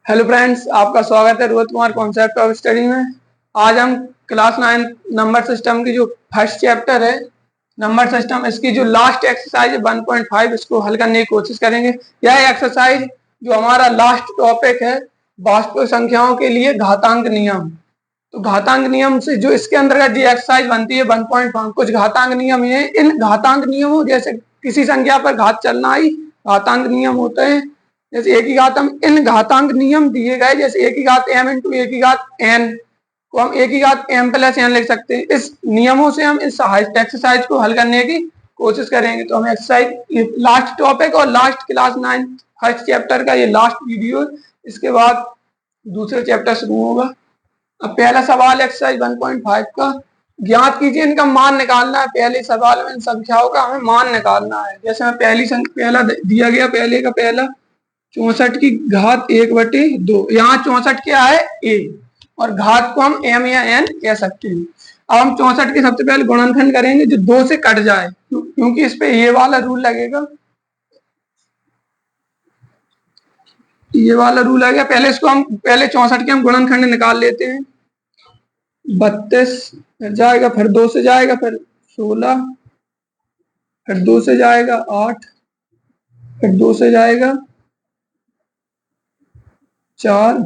Hello friends, आपका स्वागत है Rohit Kumar concept of study में। आज हम क्लास 9 नंबर सिस्टम की जो फर्स्ट चैप्टर है नंबर सिस्टम, इसकी जो लास्ट एक्सरसाइज है 1.5 इसको हल करने की कोशिश करेंगे। यह एक्सरसाइज जो हमारा लास्ट टॉपिक है वास्तविक संख्याओं के लिए घातांक नियम। तो घातांक नियम से जो इसके अंतर्गत जो एक्सरसाइज बनती है 1.5, कुछ घातांक नियम ये, इन घातांक नियमों जैसे किसी संख्या पर घात चलना ही घातांक नियम होते हैं। जैसे एक ही घात, हम इन घातांक नियम दिए गए, जैसे एक ही घात m इंटू एक ही घात n को हम एक ही घात m प्लस n लिख सकते हैं। इस नियमों से हम इस एक्सरसाइज को हल करने की कोशिश करेंगे। तो हम एक्सरसाइज लास्ट टॉपिक और लास्ट क्लास 9 फर्स्ट चैप्टर का ये लास्ट वीडियो, इसके बाद दूसरा चैप्टर शुरू होगा। अब पहला सवाल एक्सरसाइज 1.5 का, ज्ञात कीजिए इनका मान निकालना है। पहले सवाल में इन संख्याओं का हमें मान निकालना है। जैसे हमें पहला दिया गया, पहले का पहला 64 की घात 1/2। यहाँ 64 क्या है a, और घात को हम m या n कह सकते हैं। अब हम 64 के सबसे पहले गुणनखंड करेंगे जो 2 से कट जाए, क्योंकि इस पे ये वाला रूल लगेगा, ये वाला रूल आ गया। पहले इसको हम पहले 64 के हम गुणनखंड निकाल लेते हैं। 32 फिर जाएगा, फिर 2 से जाएगा, फिर 16, फिर 2 से जाएगा 8, फिर 2 से जाएगा 4,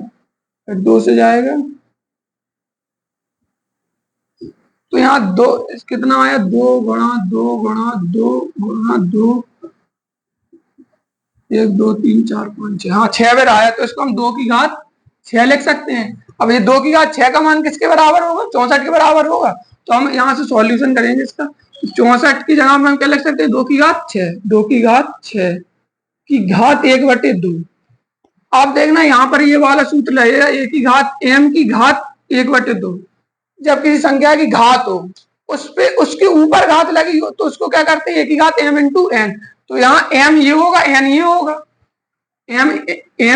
फिर 2 से जाएगा। तो यहाँ 2 कितना आया, 2 गुणा 2 गुणा 2 गुणा 2, 1 2 3 4 5 6, हाँ 6 बार आया। तो इसको हम 2 की घात 6 लिख सकते हैं। अब ये 2 की घात 6 का मान किसके बराबर होगा, 64 के बराबर होगा। तो हम यहाँ से सॉल्यूशन करेंगे इसका। 64 की जगह में हम क्या लिख सकते हैं, 2 की घात 6, 2 की घात 6 की घात 1/2। आप देखना यहाँ पर ये वाला सूत्र लगेगा, a की घात m की घात 1/2। जब किसी संख्या की घात हो, उस पे उसके ऊपर घात लगी हो, तो उसको क्या करते हैं, a की घात m इंटू n। तो यहाँ m ये होगा, n ये होगा, m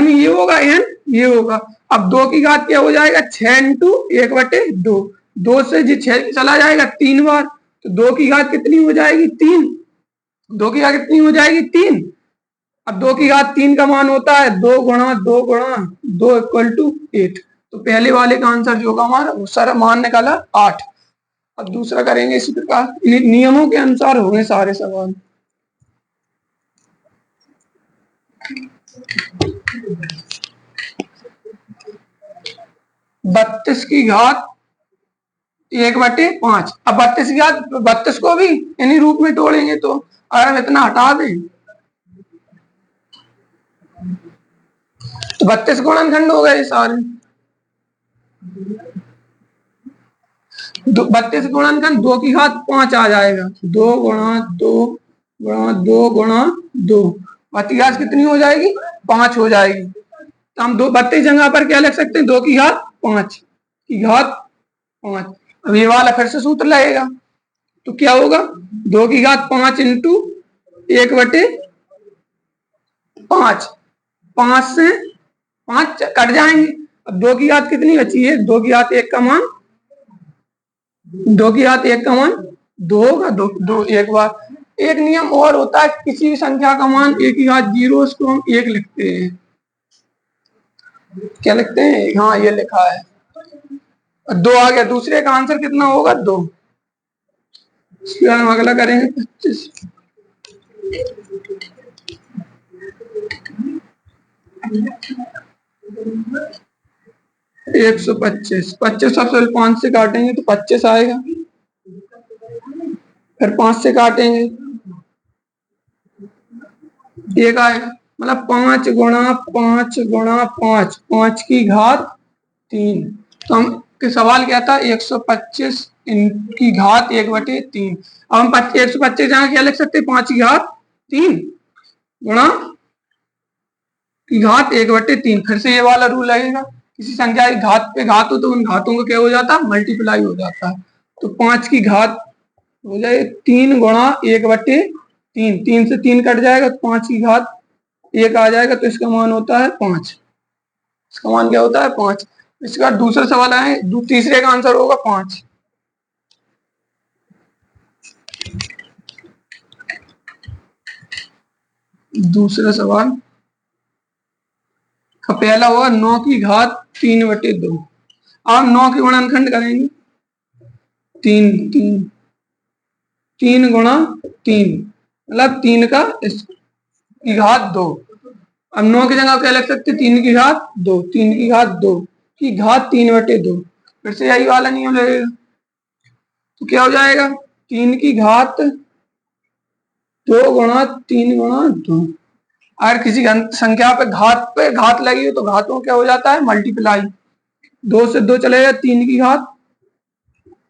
ये होगा, n ये होगा। अब 2 की घात क्या हो जाएगा, 6 इंटू 1/2। 2 से जी 6 चला जाएगा 3 बार, तो 2 की घात कितनी हो जाएगी, 3। 2 की घात कितनी हो जाएगी, 3। अब 2 की घात 3 का मान होता है 2 गुणा 2 गुणा 2 इक्वल टू 8। तो पहले वाले का आंसर जो होगा हमारा, वो सारा मान निकाला 8। अब दूसरा करेंगे इसी प्रकार, नियमों के अनुसार होंगे सारे सवाल। बत्तीस की घात 1/5। अब 32 की घात 32 को भी इन्हीं रूप में तोड़ेंगे। तो अगर हम इतना हटा दें तो 32 गुणनखंड हो गए सारे। 32 गुणनखंड 2 की घात 5 आ जाएगा, 2 गुणा 2 गुणा 2 गुणा 2, बाकी घात कितनी हो जाएगी, 5 हो जाएगी। तो हम 32 जगह पर क्या लिख सकते हैं, 2 की घात 5 की घात 5। अब ये वाला फिर से सूत्र लगेगा, तो क्या होगा, 2 की घात 5 इंटू 1/5। 5 से 5 कट जाएंगे। अब 2 की घात कितनी बची है, 2 की घात 1 का मान, 2 की घात 1 का मान 2 होगा। 2 एक बार। एक नियम और होता है, किसी भी संख्या का मान 1 की घात 0, उसको हम 1 लिखते हैं। क्या लिखते हैं, हाँ ये लिखा है। 2 आ गया, दूसरे का आंसर कितना होगा, 2। इसके बाद हम अगला करेंगे 25। 125, 25 सबसे 5 से काटेंगे तो 25 आएगा, फिर 5 से काटेंगे 1 आएगा। मतलब 5 गुणा 5 गुणा 5, 5 की घात 3। तो हम के सवाल क्या था, 125 की घात 1/3। अब हम 125 जगह क्या लिख सकते हैं, 5 की घात 3 गुणा की घात 1/3। फिर से ये वाला रूल लगेगा, किसी संख्या की घात पे घात हो तो उन घातों को क्या हो जाता है, मल्टीप्लाई हो जाता है। तो 5 की घात हो जाए 3 गुणा 1/3, 3 से 3 कट जाएगा, तो 5 की घात 1 आ जाएगा। तो इसका मान होता है 5। इसका मान क्या होता है, 5। इसके बाद दूसरा सवाल आए, तीसरे का आंसर होगा 5। दूसरा सवाल, पहला हुआ 9 की घात 3/2। अब 9 की गुणनखंड करेंगे, 3 3 गुणा 3 मतलब 3 की घात 2। अब 9 की जगह क्या लिख सकते, 3 की घात 2, 3 की घात 2 की घात 3/2। फिर से यही वाला नियम लगेगा, तो क्या हो जाएगा 3 की घात 2 गुणा 3 गुणा 2। अगर किसी संख्या पे घात लगी हो तो घातों क्या हो जाता है मल्टीप्लाई, 2 से 2 चलेगा, 3 की घात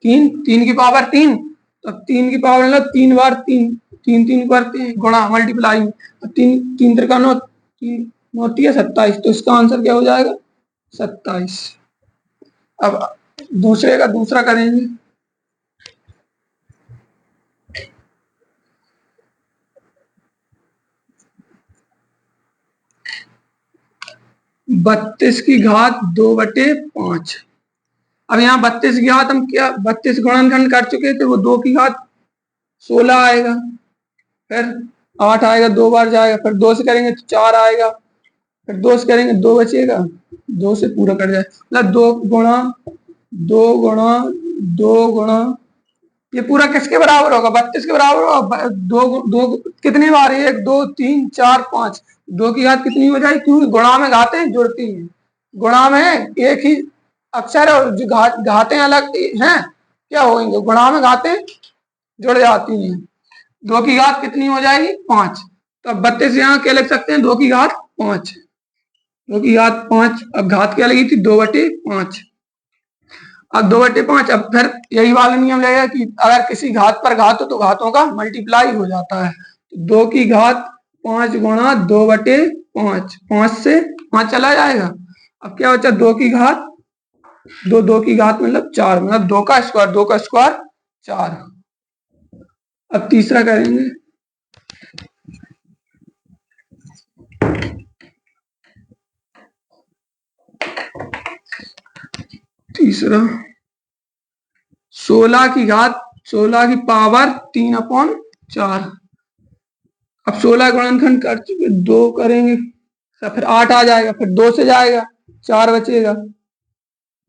3, 3 की पावर 3, तो 3 की पावर मतलब 3 बार 3, 3 3 करते हैं गुणा मल्टीप्लाई, तो 3 3 त्रिका 9, 3 9 है 27, तो इसका आंसर क्या हो जाएगा 27। अब दूसरे का दूसरा करेंगे, 32 की घात 2/5। अब यहाँ 32 की घात हम क्या 32 गुणनखंड कर चुके थे, वो 2 की घात 16 आएगा, फिर 8 आएगा, 2 बार जाएगा, फिर 2 से करेंगे तो 4 आएगा, फिर 2 से करेंगे 2 बचेगा, 2 से पूरा कर जाए मतलब 2 गुणा 2 गुणा 2 गुणा, ये पूरा किसके बराबर होगा 32 के बराबर होगा। 2 कितनी बार, 1 2 3 4 5, 2 की घात कितनी हो जाएगी, क्योंकि गुणा में घातें जुड़ती हैं, गुणा में एक ही अक्षर और जो घातें अलग हैं क्या होंगे, गुणा में घातें जुड़ जाती हैं। 2 की घात कितनी हो जाएगी 5, तो अब 32 यहाँ क्या लिख सकते हैं 2 की घात 5, 2 की घात 5। अब घात क्या लगी थी 2/5, अब 2/5। अब फिर यही वाला नियम लगेगा कि अगर किसी घात पर घात हो तो घातों का मल्टीप्लाई हो जाता है, तो 2 की घात 5 गुणा 2/5, 5 से 5 चला जाएगा, अब क्या बचा 2 की घात 2, 2 की घात मतलब 4, मतलब 2 का स्क्वायर, 2 का स्क्वायर 4। अब तीसरा करेंगे, तीसरा 16 की घात 16 की पावर 3/4। अब 16 गुणनखंड कर चुके, 2 करेंगे, फिर 8 आ जाएगा, फिर 2 से जाएगा 4 बचेगा,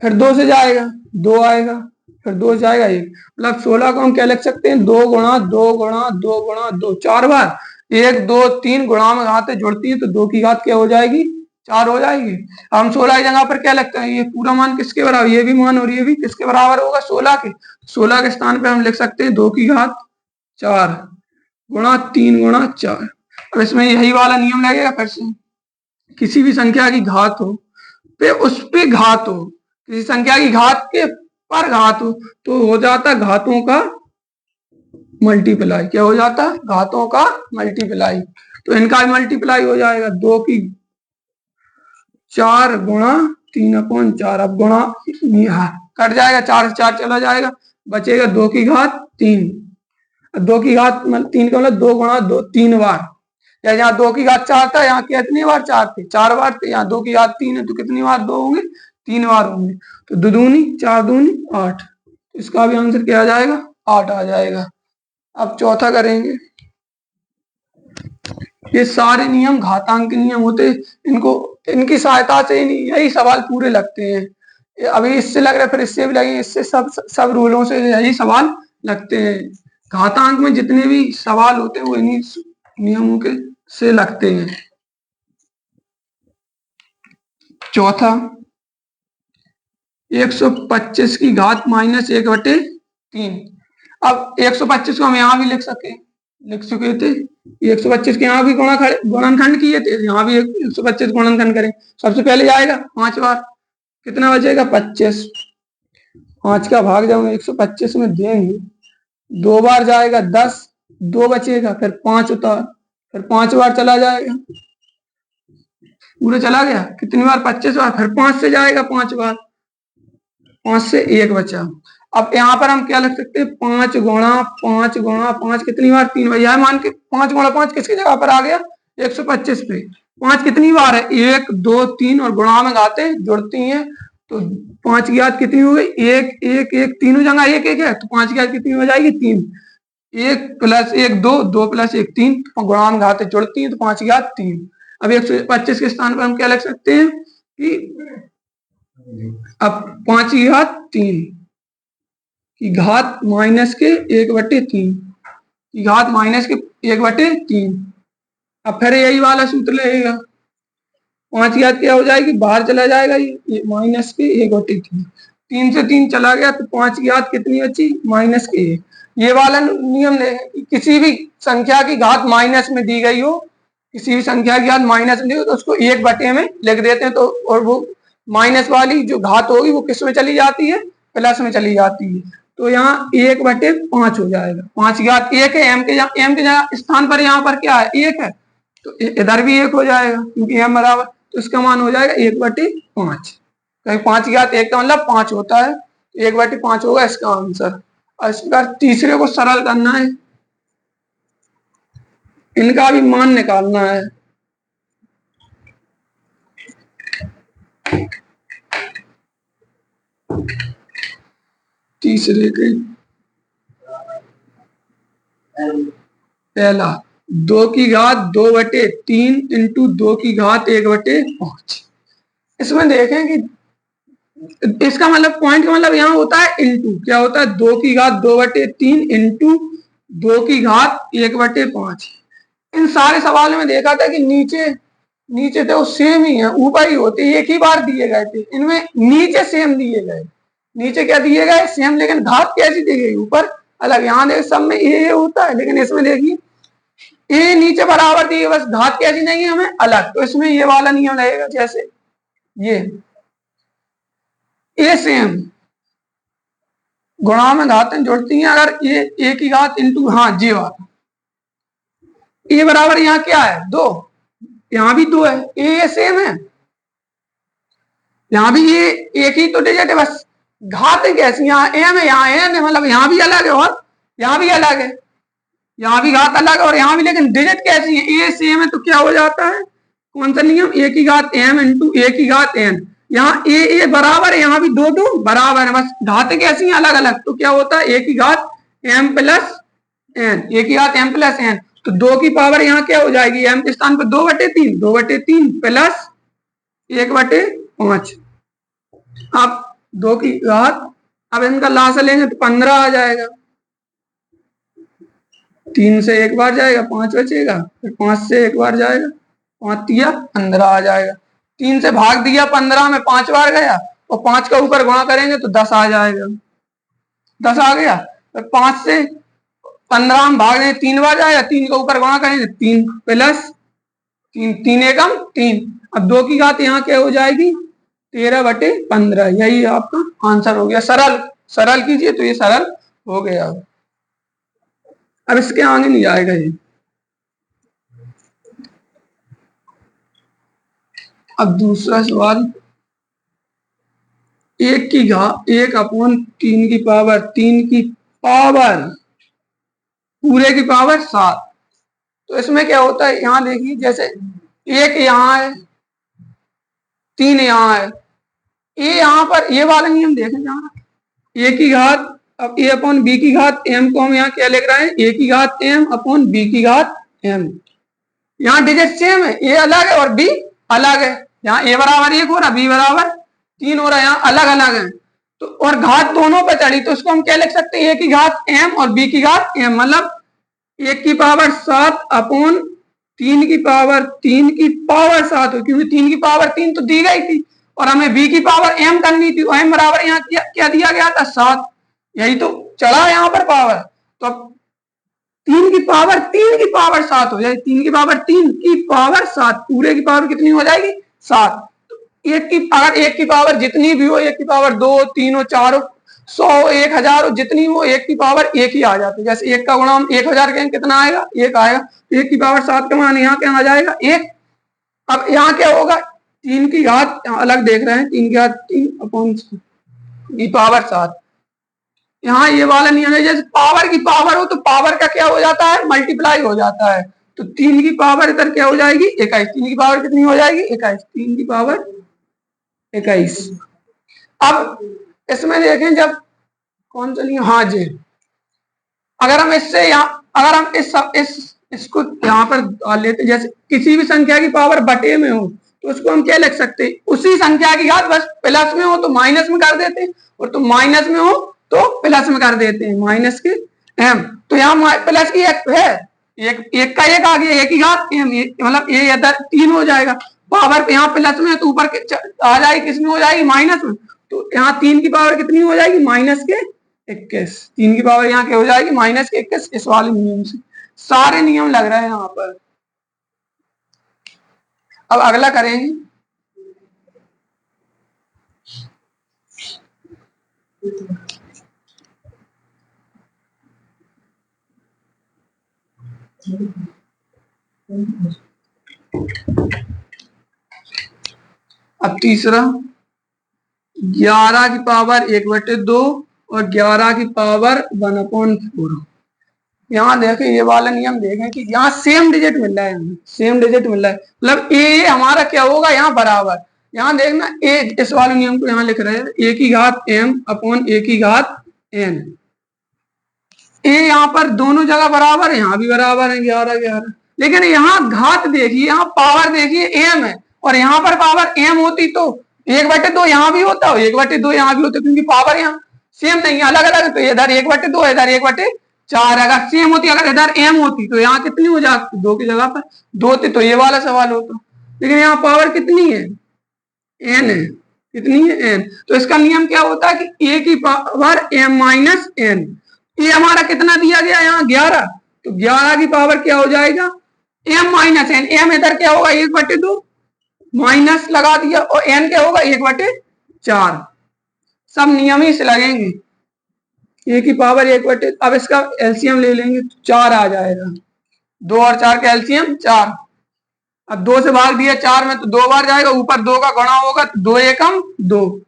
फिर 2 से जाएगा 2 आएगा, फिर 2 से जाएगा 1, मतलब 16 को हम क्या लिख सकते हैं 2 गुणा 2 गुणा 2 गुणा 2, 4 बार, 1 2 3 गुणा में घातें जुड़ती है तो 2 की घात क्या हो जाएगी 4 हो जाएगी। हम 16 की जगह पर क्या लगता है, ये पूरा मान किसके बराबर, ये भी मान और ये भी किसके बराबर होगा 16 के, 16 के स्थान पे हम लिख सकते हैं 2 की घात 4 गुणा 3 गुणा 4। अब इसमें यही वाला नियम लगेगा, फिर से किसी भी संख्या की घात हो पे उस पे घात हो, किसी संख्या की घात के पर घात हो तो हो जाता घातों का मल्टीप्लाई, क्या हो जाता घातों का मल्टीप्लाई, तो इनका भी मल्टीप्लाई हो जाएगा, 2 की 4 गुणा 3/4। अब गुणा कट जाएगा, 4 से 4 चला जाएगा, बचेगा 2 की घात 3, 2 की घात 3 का मतलब 2 गुणा 2 3 बार, या यहाँ 2 की घात 4 था, यहाँ कितनी बार 4 थे 4 बार थे, यहाँ 2 की घात 3 है तो कितनी बार 2 होंगे 3 बार होंगे, तो 2 दूनी 4 दूनी 8, तो इसका भी आंसर क्या आ जाएगा 8 आ जाएगा। अब चौथा करेंगे, ये सारे नियम घातांक के नियम होते, इनको इनकी सहायता से यही सवाल पूरे लगते हैं, अभी इससे लग रहा है फिर इससे भी लगेंगे, इससे सब रूलों से यही सवाल लगते हैं, घातांक में जितने भी सवाल होते हैं वो इन्हीं नियमों के से लगते हैं। चौथा 125 की घात -1/3। अब 125 को हम यहाँ भी लिख चुके थे, 125 के यहाँ भी गुणनखंड किए थे, यहाँ भी 125 गुणनखंड करें, सबसे पहले जाएगा 5 बार, कितना बचेगा 25, 5 का भाग जब हम 125 में देंगे 2 बार जाएगा 10, 2 बचेगा, फिर 5 उतार, फिर 5 बार चला जाएगा, पूरा चला गया, कितनी बार 25 बार, फिर 5 से जाएगा 5 बार, 5 से 1 बचा। अब यहाँ पर हम क्या लिख सकते हैं 5 गुणा 5 गुणा 5 कितनी बार 3 बार, यह मान के 5 गुणा 5 किसकी जगह पर आ गया 125 पे, 5 कितनी बार है 1 2 3 और गुणा में घातें जुड़ती हैं, तो 5 की घात कितनी हो गई 1 1 1, तीनों जगह 1 1 है, तो 5 की घात कितनी हो जाएगी 3, 1 + 1 2, 2 + 1 3, गुणा में घातें जुड़ती हैं तो 5 की घात 3। अब 125 के स्थान पर हम क्या लिख सकते हैं कि अब 5 की घात 3 की घात माइनस के 1/3 की घात माइनस के 1/3। अब फिर यही वाला सूत्र लगेगा, 5 की घात क्या हो जाएगी, बाहर चला जाएगा ये माइनस के 1/3, 3 से 3 चला गया तो 5 की घात कितनी बची, माइनस के 1। ये वाला नियम किसी भी संख्या की घात माइनस में दी गई हो, किसी भी संख्या की घात माइनस में दी हो तो उसको 1/में लिख देते हैं, तो और वो माइनस वाली जो घात होगी वो किस में चली जाती है, प्लस में चली जाती है। तो यहाँ 1/5 हो जाएगा, 5 की घात 1 है, एम के स्थान पर यहाँ पर क्या है, 1 है, तो इधर भी 1 हो जाएगा क्योंकि एम बराबर, तो इसका मान हो जाएगा 1/5। कहीं 5 की घात 1 का मतलब 5 होता है, 1/5 होगा इसका आंसर। और इस बार तीसरे को सरल करना है, इनका भी मान निकालना है। तीसरे के पहला 2 की घात 2/3 इंटू 2 की घात 1/5। इसमें देखें कि इसका मतलब पॉइंट का मतलब यहाँ होता है इंटू, क्या होता है 2 की घात 2/3 इंटू 2 की घात 1/5। इन सारे सवालों में देखा था कि नीचे तो सेम ही है, ऊपर ही होते, एक ही बार दिए गए थे, इनमें नीचे सेम दिए गए, नीचे क्या दिए गए सेम, लेकिन घात कैसी दी गई ऊपर अलग। यहाँ देख सब में ये होता है, लेकिन इसमें देखिए ये नीचे बराबर दी है, बस घात कैसी नहीं है हमें अलग। तो इसमें ये वाला नियम रहेगा, जैसे ये सेम गुणा में घातें जुड़ती हैं, अगर ये ए की घात इंटू, हाँ जी वाला ए बराबर यहाँ क्या है 2, यहाँ भी 2 है, ये सेम है, यहाँ भी ये एक ही तो डिजिट है, बस घातें कैसी, यहाँ एम है यहाँ एन है, मतलब यहाँ भी अलग है और यहाँ भी अलग है, यहाँ भी घात अलग है और यहाँ भी, लेकिन डिजिट कैसी है, ए सेम है, तो क्या हो जाता है, कौन सा नियम, ए की घात एम इंटू ए की घात एन। यहाँ ए बराबर है, यहाँ भी 2 बराबर है, बस घातें कैसी हैं अलग अलग, तो क्या होता है ए की घात एम प्लस एन, ए की घात एम प्लस एन। तो 2 की पावर यहाँ क्या हो जाएगी, एम के स्थान पर 2/3 प्लस 1/5। अब 2 की घात, अब इनका लासा लेंगे तो 15 आ जाएगा, 3 से एक बार जाएगा 5 बचेगा, फिर 5 से एक बार जाएगा 5 दिया 15 आ जाएगा, 3 से भाग दिया 15 में 5 बार गया, और 5 का ऊपर गुणा करेंगे तो 10 आ जाएगा, 10 आ गया। फिर 5 से 15 में भाग देंगे 3 बार जाएगा, 3 का ऊपर गुणा करेंगे 3 प्लस 3, 3 एकम 3। अब 2 की घात यहाँ क्या हो जाएगी 13/15, यही आपका आंसर हो गया। सरल कीजिए तो ये सरल हो गया। अब इसके आगे नहीं आएगा ये। अब दूसरा सवाल, 1/3 की पावर 3 की पावर पूरे की पावर 7। तो इसमें क्या होता है, यहाँ देखिए जैसे 1 यहाँ है 3 यहाँ है, ए यहाँ पर ये वाला नियम देखें, जहाँ ए की घात, अब ए अपॉन बी की घात एम को हम यहाँ क्या लिख रहे हैं, ए की घात एम अपॉन बी की घात एम। यहाँ डिजिट सेम है, ए अलग है और बी अलग है, यहाँ ए बराबर 1 हो रहा, बी बराबर 3 हो रहा है, यहाँ अलग अलग है, तो और घात दोनों पे चढ़ी, तो उसको हम क्या लिख सकते हैं, ए की घात एम और बी की घात एम, मतलब 1 की पावर 7 अपॉन 3 की पावर 7 हो, क्योंकि 3 की पावर 3 तो दी गई थी और हमें बी की पावर एम करनी थी, एम बराबर यहाँ क्या दिया गया था 7, यही तो चढ़ा यहाँ पर पावर, तो अब 3 की पावर 7 हो जाएगी, 3 की पावर 7 पूरे की पावर कितनी हो जाएगी 7। तो अगर 1 की पावर जितनी भी हो, 1 की पावर 2 3 हो 4 हो 100 1000 हो, जितनी हो 1 की पावर 1 ही आ जाती है। जैसे 1 का गुणा हम 1000 कहेंगे कितना आएगा 1 आएगा, तो 1 की पावर 7 का मान यहाँ क्या आ जाएगा 1। अब यहाँ क्या होगा, 3 की घात अलग देख रहे हैं, 3 की घात 3 अपॉन की पावर 7। यहाँ ये वाला नियम है, जैसे पावर की पावर हो तो पावर का क्या हो जाता है मल्टीप्लाई हो जाता है, तो 3 की पावर इधर क्या हो जाएगी 21, 3 की पावर कितनी हो जाएगी 21, 3 की पावर 21। अब इसमें देखें जब कौन सा नियम, हाँ जी, अगर हम इससे यहाँ, अगर हम इस इसको यहाँ पर डाल लेते, जैसे किसी भी संख्या की पावर बटे में हो तो उसको हम क्या लिख सकते हैं, उसी संख्या की घात बस प्लस में हो तो माइनस में कर देते हैं, और तो माइनस में हो तो प्लस में कर देते हैं, माइनस के एम। तो यहाँ प्लस की एक है, एक का एक आ गया, एक ही घात एम, मतलब ये इधर 3 हो जाएगा, पावर यहाँ प्लस में तो ऊपर आ जाएगी, किसमें हो जाएगी, माइनस में। तो यहाँ 3 की पावर कितनी हो जाएगी, माइनस के 21। 3 की पावर यहाँ क्या हो जाएगी, माइनस के 21। इस वाले नियम से सारे नियम लग रहे हैं यहाँ पर। अब अगला करेंगे, अब तीसरा 11 की पावर 1/2 और 11 की पावर 1/4। यहाँ देखें ये वाला नियम देखें कि यहाँ सेम डिजिट मिल रहा है, हमें सेम डिजिट मिल रहा है, मतलब ए हमारा क्या होगा यहाँ बराबर। यहाँ देखना ए, इस वाले नियम को यहाँ लिख रहे हैं, ए की घात एम अपॉन ए की घात एन। ए यहाँ पर दोनों जगह बराबर है, यहाँ भी बराबर है 11 11, लेकिन यहाँ घात देखिए, यहाँ पावर देखिए एम है, और यहाँ पर पावर एम होती तो 1/2 यहाँ भी होता है, 1/2 यहाँ भी होता, क्योंकि पावर यहाँ सेम नहीं है, अलग अलग है, तो इधर 1/2 इधर 1/4। अगर सेम होती, अगर इधर एम होती तो यहाँ कितनी हो जाती, 2 की जगह पर 2 थी, तो ये वाला सवाल होता, लेकिन यहाँ पावर कितनी है, एन है, कितनी है एन। तो इसका नियम क्या होता है कि ए की पावर एम माइनस एन। ये हमारा कितना दिया गया यहाँ 11, तो 11 की पावर क्या हो जाएगा, एम माइनस एन। एम इधर क्या होगा 1/2, माइनस लगा दिया, और एन क्या होगा 1/4। सब नियम ही से लगेंगे। ए की पावर 1/2, अब इसका एलसीएम ले लेंगे तो 4 आ जाएगा, 2 और 4 का एलसीएम 4। अब 2 से भाग दिया 4 में तो 2 बार जाएगा, ऊपर 2 का गुणा होगा तो 2 एकम 2,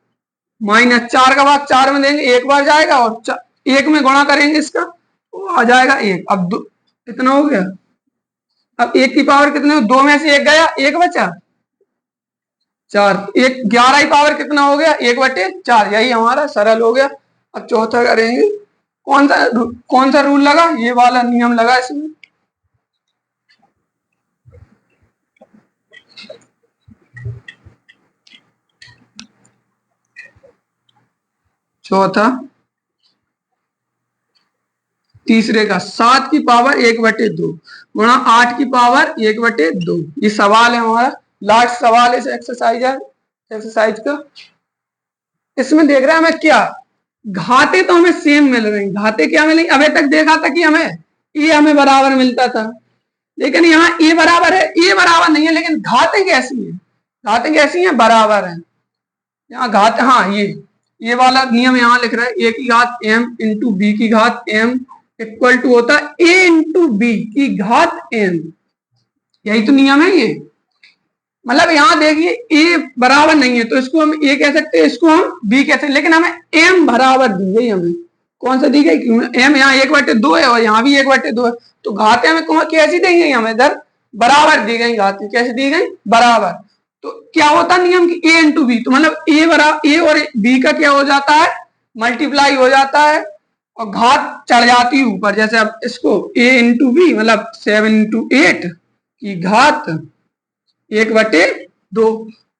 माइनस 4 का भाग 4 में देंगे 1 बार जाएगा, और 1 में गुणा करेंगे इसका तो आ जाएगा 1। अब कितना हो गया, अब 1 की पावर कितने, 2 में से 1 गया, 1 बचा 4, 11 की पावर कितना हो गया 1/4, यही हमारा सरल हो गया। अब चौथा करेंगे, कौन सा रूल लगा, ये वाला नियम लगा इसमें। चौथा तीसरे का 7 की पावर 1/2 गुणा 8 की पावर 1/2। ये सवाल है हमारा, लास्ट सवाल है इस एक्सरसाइज का। इसमें देख रहे हैं हमें क्या, घाते तो हमें सेम मिल रही, घाते क्या मिलेंगी, अभी तक देखा था कि हमें ए हमें बराबर मिलता था, लेकिन यहाँ ए बराबर है, ए बराबर नहीं है, लेकिन घाते कैसी है, घाते कैसी है, बराबर है। यहाँ घात, हाँ ये वाला नियम यहाँ लिख रहा है, ए की घात एम इंटू बी की घात एम इक्वल टू होता है ए इंटू बी की घात एम। यही तो नियम है ये, मतलब यहाँ देखिए ए बराबर नहीं है तो इसको हम ए कह सकते हैं, इसको हम बी कह सकते हैं, लेकिन हमें एम बराबर दी गई, हमें कौन सा दी गई, एम यहाँ 1/2 है और यहाँ भी 1/2 है, तो घातें हमें कैसी दी गई, हमें इधर बराबर दी गई, घातें कैसे दी गई, बराबर। तो क्या होता नियम की ए इंटू बी, तो मतलब ए और बी का क्या हो जाता है, मल्टीप्लाई हो जाता है, और घात चढ़ जाती है ऊपर। जैसे अब इसको ए इंटू बी मतलब 7 × 8 की घात 1/2।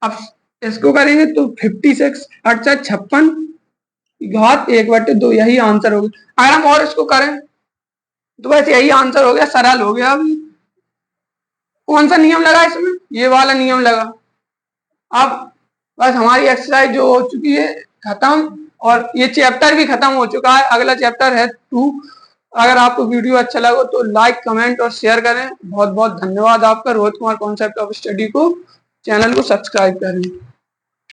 अब इसको करेंगे तो 56 8 56 की घात 1/2, यही आंसर हो गया। अगर हम और इसको करें तो बस यही आंसर हो गया, सरल हो गया। अभी कौन सा नियम लगा इसमें, ये वाला नियम लगा। अब बस हमारी एक्सरसाइज जो हो चुकी है खत्म, और ये चैप्टर भी खत्म हो चुका है। अगला चैप्टर है 2। अगर आपको वीडियो अच्छा लगा तो लाइक कमेंट और शेयर करें। बहुत बहुत धन्यवाद आपका। Rohit Kumar concept of study को चैनल को सब्सक्राइब करें।